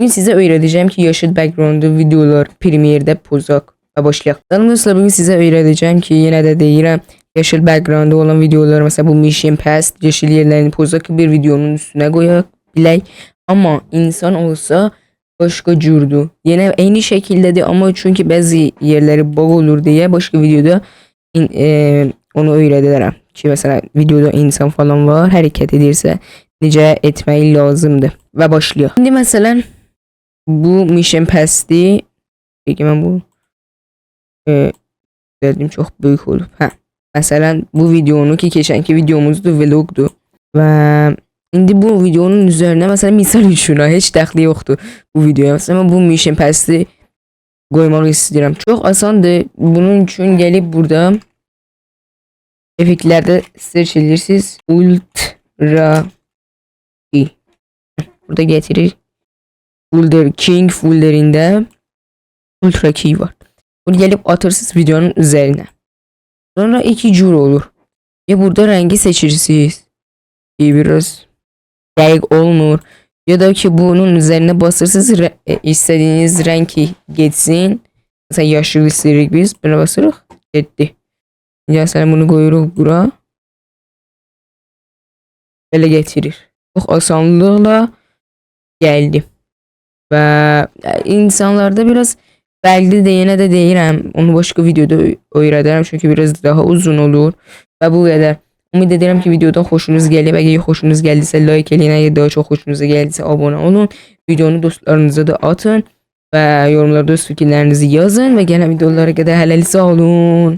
Bugün size öğreteceğim ki yaşıl background'u videolar Premiere'de pozak ve başlayaq. Dostlar, bugün size öğreteceğim ki yine de deyirəm, yaşıl background'u olan videolar, mesela bu Mission Past yeşil yerlerini pozak bir videonun üstüne koyaq bilək. Ama insan olsa başka cürdü. Yine aynı şekildedir ama çünkü bazı yerleri bug olur diye başka videoda onu öğrederim. Ki mesela videoda insan falan var, hareket edirsə necə etməyi lazımdır. Və başlayaq. Şimdi mesela bu Mission Past'i, peki ben bu dedim çok büyük olur. Mesela bu videonu ki geçenki videomuzdu, vlogdu. Ve şimdi bu videonun üzerine mesela misal üçün hiç dəxli yoktu bu videoya. Mesela bu Mission Past'i koymak istiyorum. Çok asandır. Bunun için gelip burada efektlerde search edirsiniz. Ultra key. Burada getirir. Folder King folderinde Ultra key var. Bunu gelip atırsınız videonun üzerine. Sonra iki cür olur. Ya burada rengi seçirsiniz. Biraz renk olmuyor. Ya da ki bunun üzerine basırsınız, istediğiniz rengi geçsin. Mesela yaşıl istedik biz. Buna basırıq. Gitti. Mesela bunu koyuyoruz bura. Böyle getirir. Çok asanlıkla geldi. Ve insanlarda biraz belki de yine de deyirəm. Onu başka videoda öyrədərəm çünkü biraz daha uzun olur. Ve bu kadar. Ümid edirəm ki videodan xoşunuz gəlib. Əgər xoşunuz gəldisə like eləyin. Əgər daha çox xoşunuza gəldisə abone olun. Videonu dostlarınıza da atın. Ve yorumlarda öz fikirlərinizi yazın. Ve gələn videolara qədər hələlik sağ olun.